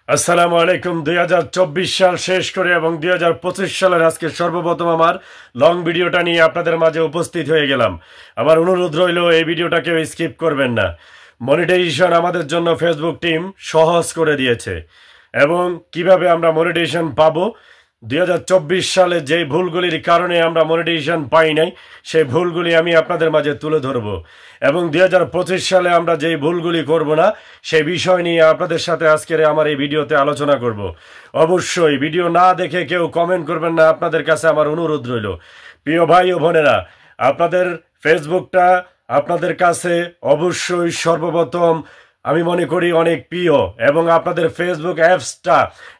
আসসালামু আলাইকুম। 2024 সাল শেষ করে এবং 2025 সালের আজকে সর্বপ্রথম আমার লং ভিডিওটা নিয়ে আপনাদের মাঝে উপস্থিত হয়ে গেলাম। আমার অনুরোধ রইল, এই ভিডিওটা কেউ স্কিপ করবেন না। মনিটাইজেশন আমাদের জন্য ফেসবুক টিম সহজ করে দিয়েছে এবং কিভাবে আমরা মনিটাইজেশন পাবো, 2024 সালে যে ভুলগুলির কারণে আমরা মনিটাইজেশন পাই নাই সেই ভুলগুলি আমি আপনাদের মাঝে তুলে ধরব এবং 2025 সালে আমরা যেই ভুলগুলি করব না সেই বিষয় নিয়ে আপনাদের সাথে আজকের আমার এই ভিডিওতে আলোচনা করব। অবশ্যই ভিডিও না দেখে কেউ কমেন্ট করবেন না, আপনাদের কাছে আমার অনুরোধ রইল। প্রিয় ভাই ও বোনেরা, আপনাদের ফেসবুকটা আপনাদের কাছে অবশ্যই সর্বপ্রথম আমি মনে করি অনেক প্রিয় এবং আপনাদের ফেসবুক অ্যাপসটা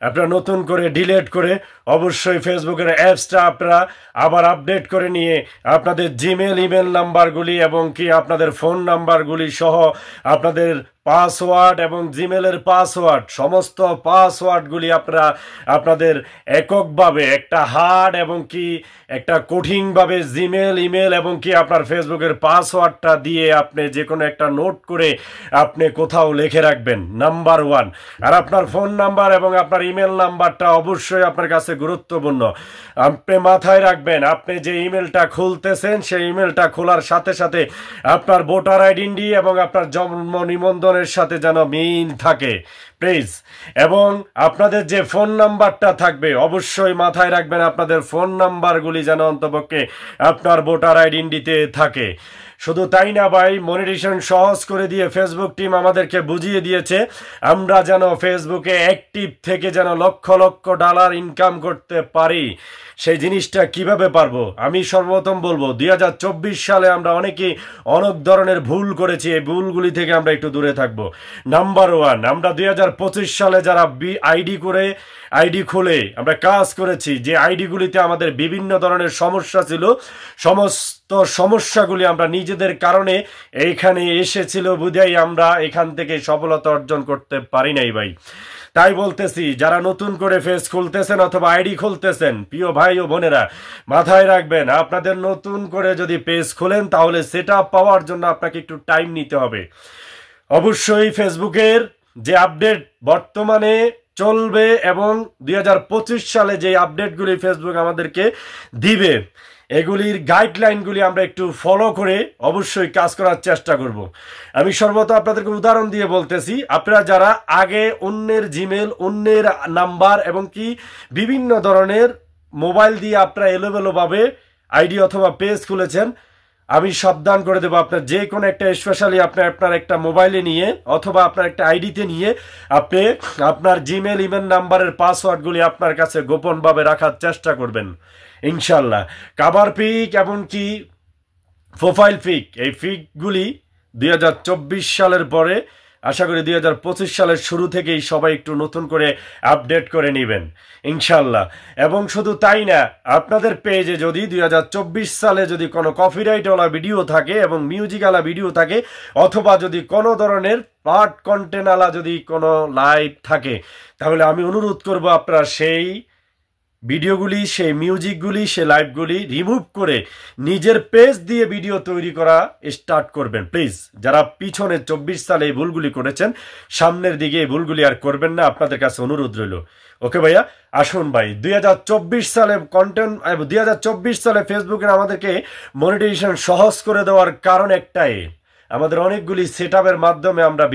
আপনারা নতুন করে ডিলিট করে অবশ্যই ফেসবুকের অ্যাপসটা আপনারা আবার আপডেট করে নিয়ে আপনাদের জিমেল ইমেল নাম্বারগুলি এবং কি আপনাদের ফোন নাম্বারগুলি সহ আপনাদের পাসওয়ার্ড এবং জিমেলের পাসওয়ার্ড সমস্ত পাসওয়ার্ডগুলি আপনারা আপনাদের এককভাবে একটা হার্ড এবং কি একটা কঠিনভাবে জিমেল ইমেল এবং কি আপনার ফেসবুকের পাসওয়ার্ডটা দিয়ে আপনি যে কোনো একটা নোট করে আপনি কোথাও লিখে রাখবেন, নাম্বার 1। আর আপনার ফোন নাম্বার এবং আপনার ইমেল নাম্বারটা অবশ্যই আপনার কাছে গুরুত্বপূর্ণ। আপনি মাথায় রাখবেন, আপনি যে ইমেলটা খুলতেছেন সেই ইমেলটা খোলার সাথে সাথে আপনার ভোটার আইডেন্টি এবং আপনার জন্ম নিবন্ধনের সাথে যেন মিল থাকে প্লিজ। এবং আপনাদের যে ফোন নাম্বারটা থাকবে অবশ্যই মাথায় রাখবেন, আপনাদের ফোন নাম্বারগুলি যেন অন্তপক্ষে আপনার ভোটার আইডেন্টিতে থাকে। শুধু তাই না ভাই, মনিটাইজেশন সহজ করে দিয়ে ফেসবুক টিম আমাদেরকে বুঝিয়ে দিয়েছে আমরা যেন ফেসবুকে অ্যাক্টিভ থেকে যেন লক্ষ লক্ষ ডলার ইনকাম করতে পারি। সেই জিনিসটা কিভাবে পারবো আমি সর্বপ্রথম বলবো, 2024 সালে আমরা অনেকেই অনেক ধরনের ভুল করেছি, এই ভুলগুলি থেকে আমরা একটু দূরে থাকবো। নাম্বার 1, আমরা 2025 সালে যারা আইডি খুলে আমরা কাজ করেছি, যে আইডিগুলিতে আমাদের বিভিন্ন ধরনের সমস্যা ছিল, সমস্ত সমস্যাগুলি আমরা নিজেদের কারণে এইখানে এসেছিল বুঝাই আমরা এখান থেকে সফলতা অর্জন করতে পারি নাই ভাই। তাই বলতেছি, যারা নতুন করে ফেস খুলতেছেন অথবা আইডি খুলতেছেন, প্রিয় ভাই ও বোনেরা মাথায় রাখবেন, আপনাদের নতুন করে যদি পেজ খোলেন তাহলে সেটা পাওয়ার জন্য আপনাকে একটু টাইম নিতে হবে। অবশ্যই ফেসবুকের যে আপডেট বর্তমানে চলবে এবং 2025 সালে যে আপডেটগুলি ফেসবুক আমাদেরকে দিবে এগুলির গাইডলাইনগুলি আমরা একটু ফলো করে অবশ্যই কাজ করার চেষ্টা করব। আমি সর্বদা আপনাদেরকে উদাহরণ দিয়ে বলতেছি, আপনারা যারা আগে অন্যের জিমেল অন্যের নাম্বার এবং কি বিভিন্ন ধরনের মোবাইল দিয়ে আপনারা এলোমেলোভাবে আইডি অথবা পেজ খুলেছেন, আমি সাবধান করে দেবো, আপনার যে কোনো একটা স্পেশালি আপনার একটা মোবাইলে নিয়ে অথবা আপনার একটা আইডিতে নিয়ে আপনি আপনার জিমেল ইমেল নাম্বারের পাসওয়ার্ডগুলি আপনার কাছে গোপনভাবে রাখার চেষ্টা করবেন ইনশাল্লাহ। কাভার পিক এমনকি প্রোফাইল পিক, এই পিকগুলি 2024 সালের পরে আশা করি 2025 সালের শুরু থেকেই সবাই একটু নতুন করে আপডেট করে নেবেন ইনশাল্লাহ। এবং শুধু তাই না, আপনাদের পেজে যদি 2024 সালে যদি কোনো কপিরাইটওয়ালা ভিডিও থাকে এবং মিউজিকওয়ালা ভিডিও থাকে অথবা যদি কোনো ধরনের পার্ট কন্টেন্টওয়ালা যদি কোনো লাইভ থাকে, তাহলে আমি অনুরোধ করব আপনারা সেই ভিডিওগুলি, সেই মিউজিকগুলি, সেই লাইভগুলি রিমুভ করে নিজের পেজ দিয়ে ভিডিও তৈরি করা স্টার্ট করবেন প্লিজ। যারা পিছনে 24 সালে এই ভুলগুলি করেছেন, সামনের দিকে এই ভুলগুলি আর করবেন না, আপনাদের কাছে অনুরোধ রইল। ওকে ভাইয়া, আসুন ভাই, 2024 সালে কন্টেন্ট 2024 সালে ফেসবুকের আমাদেরকে মনিটাইজেশন সহজ করে দেওয়ার কারণ একটাই, আমাদের অনেকগুলি সেটআপের মাধ্যমে আমরা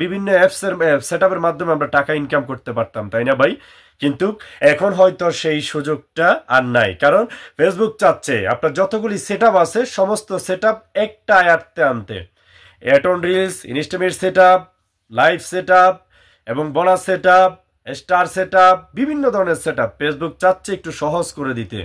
বিভিন্ন অ্যাপসের সেটআপের মাধ্যমে আমরা টাকা ইনকাম করতে পারতাম, তাই না ভাই? কিন্তু এখন হয়তো সেই সুযোগটা আর নাই, কারণ ফেসবুক চাচ্ছে আপনার যতগুলি সেটআপ আছে সমস্ত সেটআপ একটা আয়াতে আনতে। অ্যাটন রিলস, ইনস্টামেট সেটআপ, লাইভ সেটআপ এবং বোনাস সেটআপ, স্টার সেটআপ, বিভিন্ন ধরনের সেটআপ ফেসবুক চাচ্ছে একটু সহজ করে দিতে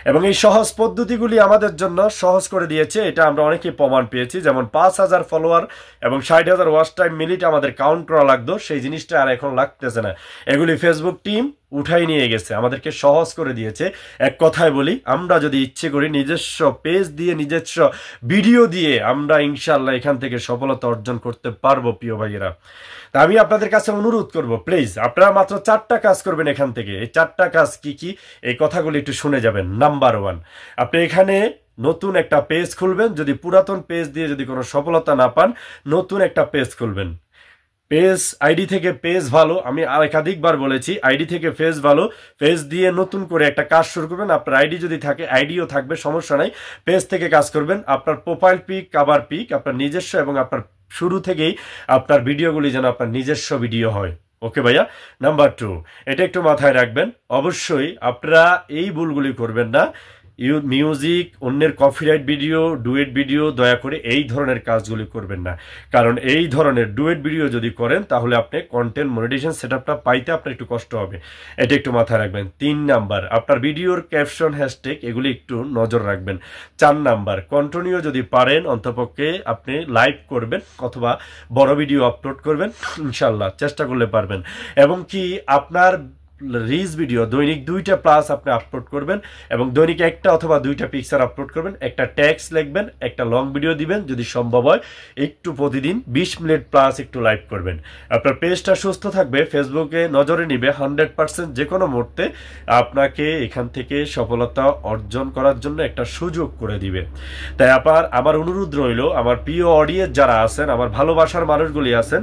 এবং এই সহজ পদ্ধতিগুলি আমাদের জন্য সহজ করে দিয়েছে। এটা আমরা অনেকেই প্রমাণ পেয়েছি, যেমন 5000 ফলোয়ার এবং 60,000 ওয়াচ টাইম মিনিট আমাদের কাউন্ট করা লাগতো, সেই জিনিসটা আর এখন লাগতেছে না। এগুলি ফেসবুক টিম উঠাই নিয়ে গেছে, আমাদেরকে সহজ করে দিয়েছে। এক কথায় বলি, আমরা যদি ইচ্ছে করি নিজস্ব পেজ দিয়ে নিজস্ব ভিডিও দিয়ে আমরা ইনশাল্লাহ এখান থেকে সফলতা অর্জন করতে পারবো প্রিয় ভাইয়েরা। তা আমি আপনাদের কাছে অনুরোধ করব, প্লিজ আপনারা মাত্র 4টা কাজ করবেন এখান থেকে। এই 4টা কাজ কি কি এই কথাগুলি একটু শুনে যাবেন। নাম্বার 1, আপনি এখানে নতুন একটা পেজ খুলবেন। যদি পুরাতন পেজ দিয়ে যদি কোনো সফলতা না পান, নতুন একটা পেজ খুলবেন। পেজ আইডি থেকে পেজ ভালো, আমি একাধিকবার বলেছি আইডি থেকে পেজ ভালো। পেজ দিয়ে নতুন করে একটা কাজ শুরু করবেন। আপনার আইডি যদি থাকে, আইডিও থাকবে, সমস্যা নাই। পেজ থেকে কাজ করবেন। আপনার প্রোফাইল পিক, কভার পিক আপনার নিজস্ব, এবং আপনার শুরু থেকেই আপনার ভিডিওগুলি যেন আপনার নিজস্ব ভিডিও হয়। ওকে ভাইয়া। নাম্বার 2, এটা একটু মাথায় রাখবেন। অবশ্যই আপনারা এই ভুলগুলি করবেন না। মিউজিক, অন্যের কপিরাইট ভিডিও, ডুয়েট ভিডিও, দয়া করে এই ধরনের কাজগুলি করবেন না। কারণ এই ধরনের ডুয়েট ভিডিও যদি করেন তাহলে আপনি কন্টেন্ট মনিটাইজেশন সেটআপটা পাইতে আপনার একটু কষ্ট হবে। এটা একটু মাথায় রাখবেন। 3 নাম্বার, আপনার ভিডিওর ক্যাপশন, হ্যাশট্যাগ এগুলি একটু নজর রাখবেন। 4 নাম্বার, কন্টিনিউ যদি পারেন অন্তপক্ষে আপনি লাইভ করবেন অথবা বড় ভিডিও আপলোড করবেন, ইনশাল্লাহ চেষ্টা করলে পারবেন। এবং কি আপনার রিলস ভিডিও দৈনিক 2টা প্লাস আপনি আপলোড করবেন, এবং দৈনিক 1টা অথবা 2টা পিকচার আপলোড করবেন। একটা ট্যাক্স লিখবেন, একটা লং ভিডিও দিবেন, যদি সম্ভব হয় একটু প্রতিদিন 20 মিনিট প্লাস একটু লাইভ করবেন। আপনার পেজটা সুস্থ থাকবে, ফেসবুকে নজরে নিবে 100%। যে কোনো মুহূর্তে আপনাকে এখান থেকে সফলতা অর্জন করার জন্য একটা সুযোগ করে দিবে। তাই আমার অনুরোধ রইল, আমার প্রিয় অডিয়েন্স যারা আছেন, আমার ভালোবাসার মানুষগুলি আছেন,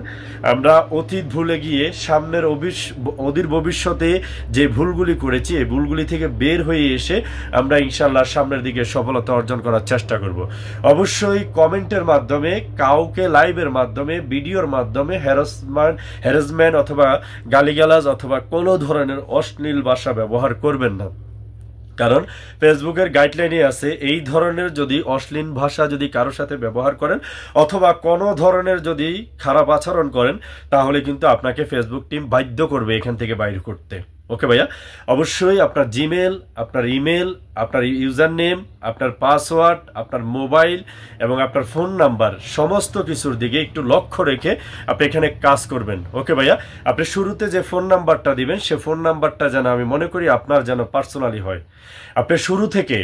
আমরা অতীত ভুলে গিয়ে সামনের অধীর ভবিষ্যতে যে ভুলগুলি করেছি এই ভুলগুলি থেকে বের হয়ে এসে আমরা ইনশাল্লাহ সামনের দিকে সফলতা অর্জন করার চেষ্টা করব। অবশ্যই কমেন্টের মাধ্যমে, কাউকে লাইভের মাধ্যমে, ভিডিওর মাধ্যমে হ্যারাসমেন্ট অথবা গালিগালাজ অথবা কোনো ধরনের অশ্লীল ভাষা ব্যবহার করবেন না। কারণ ফেসবুকের গাইডলাইনে আছে এই ধরনের যদি অশ্লীল ভাষা যদি কারোর সাথে ব্যবহার করেন অথবা কোনো ধরনের যদি খারাপ আচরণ করেন তাহলে কিন্তু আপনাকে ফেসবুক টিম বাধ্য করবে এখান থেকে বাইর করতে। ওকে ভাইয়া। অবশ্যই আপনার জিমেল, আপনার ইমেল, আপনার ইউজার নেম, আপনার পাসওয়ার্ড, আপনার মোবাইল এবং আপনার ফোন নাম্বার সমস্ত কিছুর দিকে একটু লক্ষ্য রেখে আপনি এখানে কাজ করবেন। ওকে ভাইয়া। আপনি শুরুতে যে ফোন নাম্বারটা দিবেন সে ফোন নাম্বারটা যেন আমি মনে করি আপনার যেন পার্সোনালি হয়। আপনি শুরু থেকে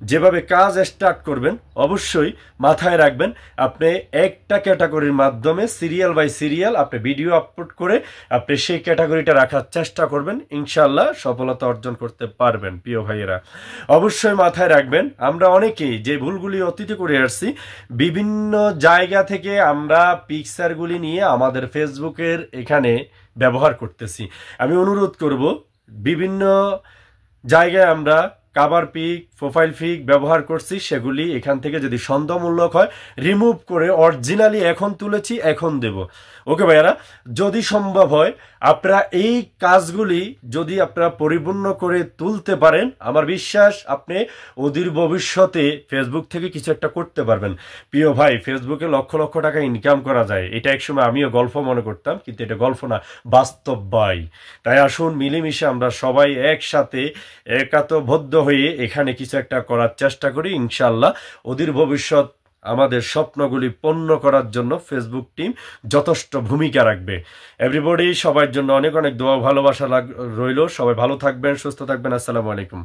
যেভাবে কাজ স্টার্ট করবেন অবশ্যই মাথায় রাখবেন আপনি একটা ক্যাটাগরির মাধ্যমে সিরিয়াল বাই সিরিয়াল আপনি ভিডিও আপলোড করে আপনি সেই ক্যাটাগরিটা রাখার চেষ্টা করবেন। ইনশাল্লাহ সফলতা অর্জন করতে পারবেন প্রিয় ভাইয়েরা। অবশ্যই মাথায় রাখবেন আমরা অনেকেই যে ভুলগুলি অতীতে করে আসছি, বিভিন্ন জায়গা থেকে আমরা পিকচারগুলি নিয়ে আমাদের ফেসবুকের এখানে ব্যবহার করতেছি। আমি অনুরোধ করব বিভিন্ন জায়গায় আমরা কভার পিক, প্রোফাইল পিক ব্যবহার করছি, সেগুলি এখান থেকে যদি সন্দেহমূলক হয় রিমুভ করে অরিজিনালি এখন তুলেছি এখন দেব। ওকে ভাইয়ারা। যদি সম্ভব হয় আপনারা এই কাজগুলি যদি আপনারা পরিপূর্ণ করে তুলতে পারেন আমার বিশ্বাস আপনি অদূর ভবিষ্যতে ফেসবুক থেকে কিছু একটা করতে পারবেন। প্রিয় ভাই, ফেসবুকে লক্ষ লক্ষ টাকা ইনকাম করা যায়, এটা একসময় আমিও গল্প মনে করতাম, কিন্তু এটা গল্প না, বাস্তব ভাই। তাই আসুন মিলেমিশে আমরা সবাই একসাথে একাত্মবদ্ধ হয়ে এখানে কিছু একটা করার চেষ্টা করি। ইনশাল্লাহ অদূর ভবিষ্যৎ আমাদের স্বপ্নগুলি পূর্ণ করার জন্য ফেসবুক টিম যথেষ্ট ভূমিকা রাখবে। এভরিবডি, সবার জন্য অনেক অনেক দোয়া ভালোবাসা রইল। সবাই ভালো থাকবেন, সুস্থ থাকবেন। আসসালামু আলাইকুম।